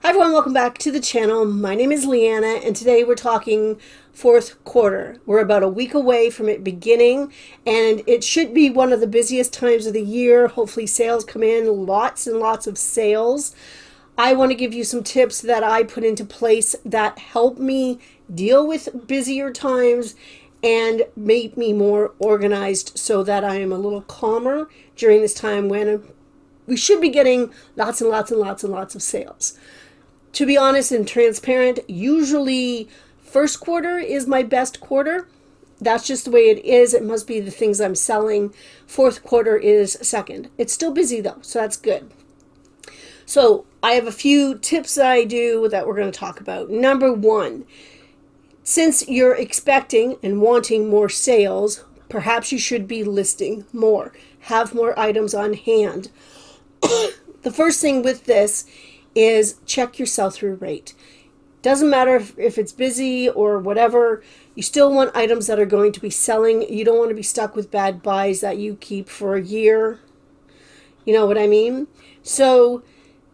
Hi everyone, welcome back to the channel. My name is Leanna and today we're talking fourth quarter. We're about a week away from it beginning and it should be one of the busiest times of the year. Hopefully sales come in, lots and lots of sales. I want to give you some tips that I put into place that help me deal with busier times and make me more organized so that I am a little calmer during this time when we should be getting lots and lots and lots and lots of sales. To be honest and transparent, usually first quarter is my best quarter. That's just the way it is. It must be the things I'm selling. Fourth quarter is second. It's still busy though, so that's good. So I have a few tips that I do that we're going to talk about. Number one, since you're expecting and wanting more sales, perhaps you should be listing more. Have more items on hand. The first thing with this is check your sell-through rate. Doesn't matter if it's busy or whatever, you still want items that are going to be selling. You don't want to be stuck with bad buys that you keep for a year. You know what I mean? So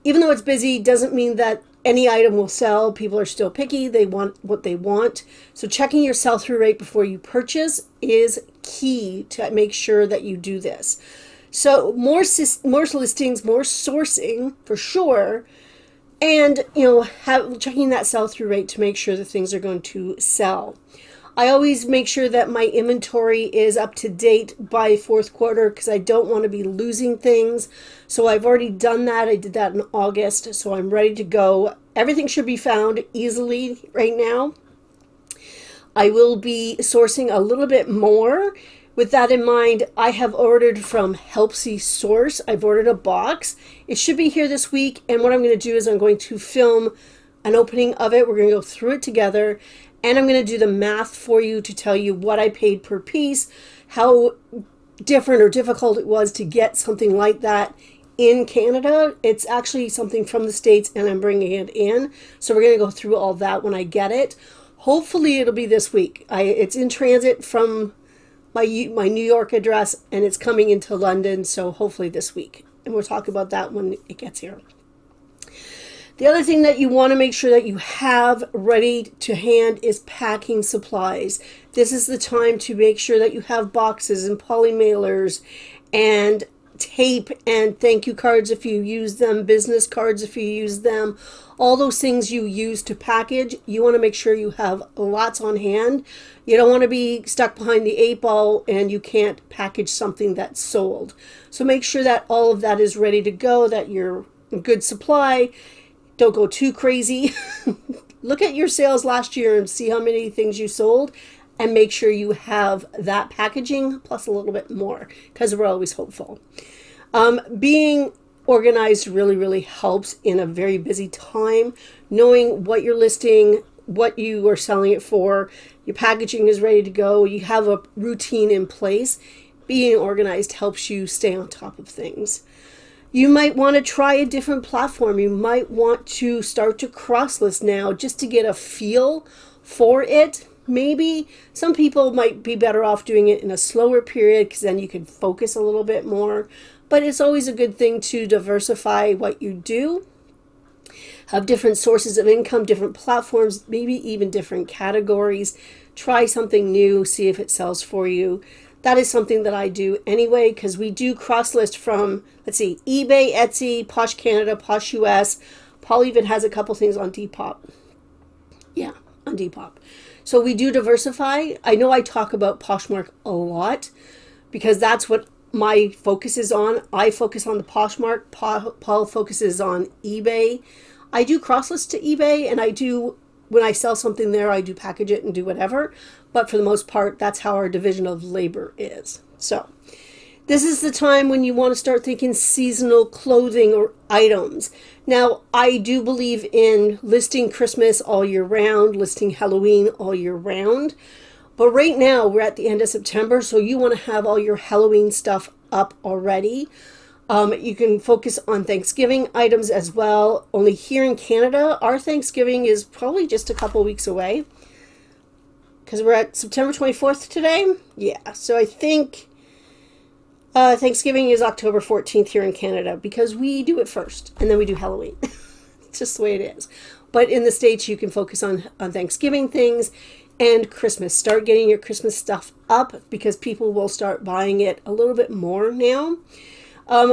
even though it's busy, doesn't mean that any item will sell. People are still picky. They want what they want. So checking your sell-through rate before you purchase is key to make sure that you do this. So more listings, more sourcing for sure. And, checking that sell-through rate to make sure that things are going to sell. I always make sure that my inventory is up to date by fourth quarter because I don't want to be losing things. So I've already done that. I did that in August, so I'm ready to go. Everything should be found easily right now. I will be sourcing a little bit more. With that in mind, I have ordered from Helpsy Source. I've ordered a box. It should be here this week. And what I'm going to do is I'm going to film an opening of it. We're going to go through it together. And I'm going to do the math for you to tell you what I paid per piece, how different or difficult it was to get something like that in Canada. It's actually something from the States and I'm bringing it in. So we're going to go through all that when I get it. Hopefully it'll be this week. It's in transit from my New York address and it's coming into London, so hopefully this week. And we'll talk about that when it gets here. The other thing that you want to make sure that you have ready to hand is packing supplies. This is the time to make sure that you have boxes and poly mailers and tape and thank you cards if you use them, business cards if you use them, all those things you use to package. You want to make sure you have lots on hand. You don't want to be stuck behind the 8 ball and you can't package something that's sold. So make sure that all of that is ready to go, that you're in good supply. Don't go too crazy. Look at your sales last year and see how many things you sold and make sure you have that packaging plus a little bit more because we're always hopeful. Being organized really, really helps in a very busy time. Knowing what you're listing, what you are selling it for, your packaging is ready to go, you have a routine in place. Being organized helps you stay on top of things. You might want to try a different platform. You might want to start to cross-list now just to get a feel for it. Maybe some people might be better off doing it in a slower period because then you can focus a little bit more. But it's always a good thing to diversify what you do. Have different sources of income, different platforms, maybe even different categories. Try something new, see if it sells for you. That is something that I do anyway because we do cross-list from, eBay, Etsy, Posh Canada, Posh US. Paul even has a couple things on Depop. Yeah, on Depop. So we do diversify. I know I talk about Poshmark a lot because that's what my focus is on. I focus on the Poshmark. Paul focuses on eBay. I do cross-list to eBay and I do, when I sell something there, I do package it and do whatever. But for the most part, that's how our division of labor is. So this is the time when you want to start thinking seasonal clothing or items. Now, I do believe in listing Christmas all year round, listing Halloween all year round. But right now, we're at the end of September, so you want to have all your Halloween stuff up already. You can focus on Thanksgiving items as well. Only here in Canada, our Thanksgiving is probably just a couple weeks away. Because we're at September 24th today. Yeah, so I think Thanksgiving is October 14th here in Canada because we do it first and then we do Halloween. It's just the way it is. But in the States, you can focus on Thanksgiving things and Christmas. Start getting your Christmas stuff up because people will start buying it a little bit more now.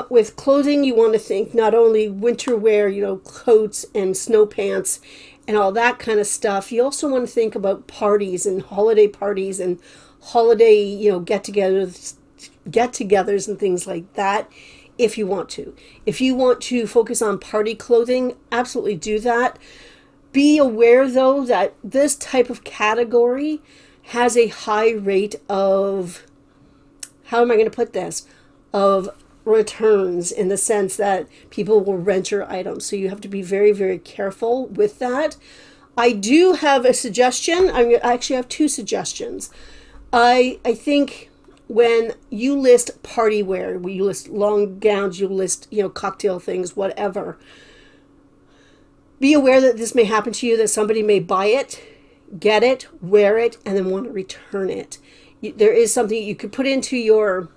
With clothing, you want to think not only winter wear, coats and snow pants and all that kind of stuff. You also want to think about parties and holiday get-togethers and things like that if you want to. If you want to focus on party clothing, absolutely do that. Be aware, though, that this type of category has a high rate of, how am I going to put this, of returns, in the sense that people will rent your items. So you have to be very, very careful with that. I do have a suggestion. I actually have two suggestions. I think when you list party wear, you list long gowns, you list, cocktail things, whatever, be aware that this may happen to you, that somebody may buy it, get it, wear it, and then want to return it. There is something you could put into your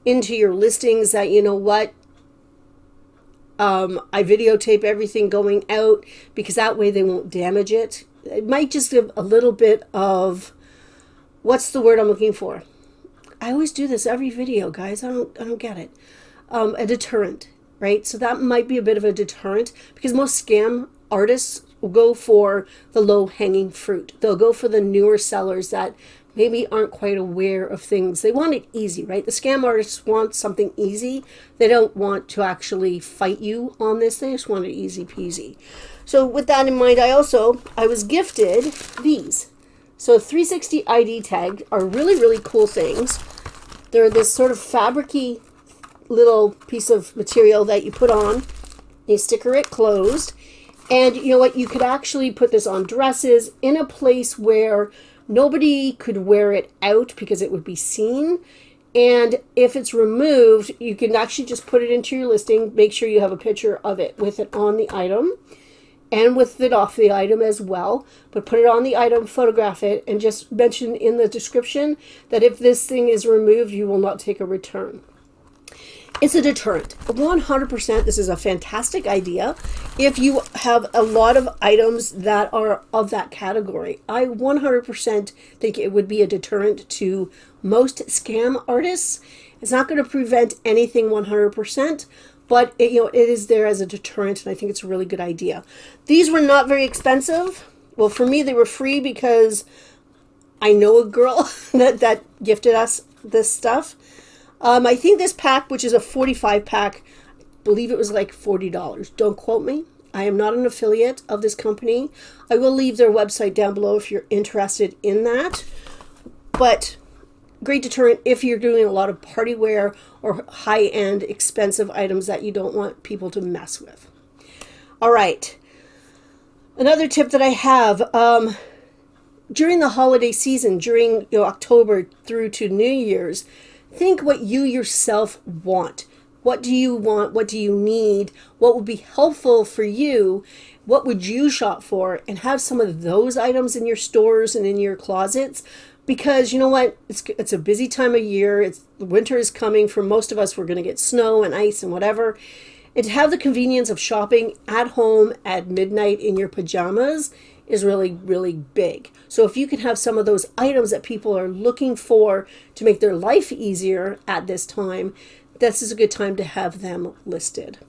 listings that, I videotape everything going out, because that way they won't damage it. It might just give a little bit of, what's the word I'm looking for? I always do this every video, guys. I don't get it. A deterrent, right? So that might be a bit of a deterrent, because most scam artists will go for the low-hanging fruit. They'll go for the newer sellers that maybe aren't quite aware of things. They want it easy, right? The scam artists want something easy. They don't want to actually fight you on this. They just want it easy peasy. So with that in mind, I was gifted these. So 360 ID tags are really, really cool things. They're this sort of fabric-y little piece of material that you put on. You sticker it closed. And you know what? You could actually put this on dresses in a place where nobody could wear it out because it would be seen. And if it's removed, you can actually just put it into your listing. Make sure you have a picture of it with it on the item and with it off the item as well. But put it on the item, photograph it, and just mention in the description that if this thing is removed, you will not take a return. It's a deterrent. 100%, this is a fantastic idea. If you have a lot of items that are of that category, I 100% think it would be a deterrent to most scam artists. It's not going to prevent anything 100%, but it is there as a deterrent, and I think it's a really good idea. These were not very expensive. Well, for me, they were free because I know a girl that gifted us this stuff. I think this pack, which is a 45 pack, I believe it was like $40. Don't quote me. I am not an affiliate of this company. I will leave their website down below if you're interested in that. But great deterrent if you're doing a lot of party wear or high-end expensive items that you don't want people to mess with. All right. Another tip that I have, during the holiday season, during October through to New Year's, think what you yourself want. What do you want? What do you need? What would be helpful for you? What would you shop for? And have some of those items in your stores and in your closets. Because you know what? It's a busy time of year. Winter is coming. For most of us, we're going to get snow and ice and whatever. And to have the convenience of shopping at home at midnight in your pajamas is really, really big. So if you can have some of those items that people are looking for to make their life easier at this time, this is a good time to have them listed.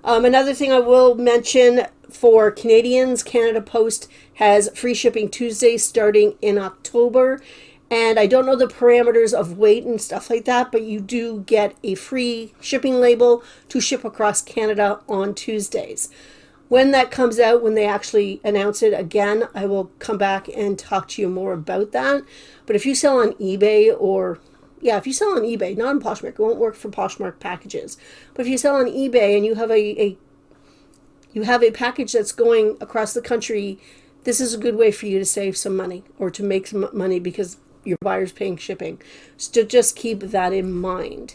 Another thing I will mention for Canadians, Canada Post has free shipping Tuesdays starting in October. And I don't know the parameters of weight and stuff like that, but you do get a free shipping label to ship across Canada on Tuesdays. When that comes out, when they actually announce it again, I will come back and talk to you more about that. But if you sell on eBay if you sell on eBay, not on Poshmark, it won't work for Poshmark packages. But if you sell on eBay and you have a package that's going across the country, this is a good way for you to save some money or to make some money because your buyer's paying shipping. So just keep that in mind.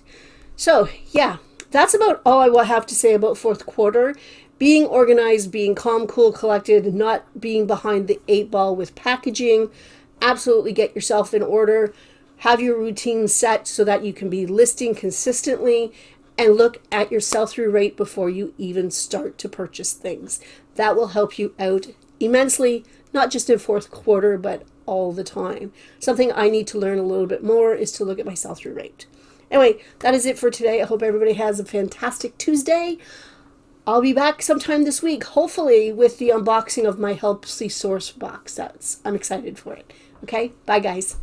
So yeah, that's about all I will have to say about fourth quarter. Being organized, being calm, cool, collected, not being behind the 8 ball with packaging. Absolutely get yourself in order. Have your routine set so that you can be listing consistently and look at your sell-through rate before you even start to purchase things. That will help you out immensely, not just in fourth quarter, but all the time. Something I need to learn a little bit more is to look at my sell-through rate. Anyway, that is it for today. I hope everybody has a fantastic Tuesday. I'll be back sometime this week, hopefully with the unboxing of my Helpsy Source box sets. I'm excited for it. Okay, bye guys.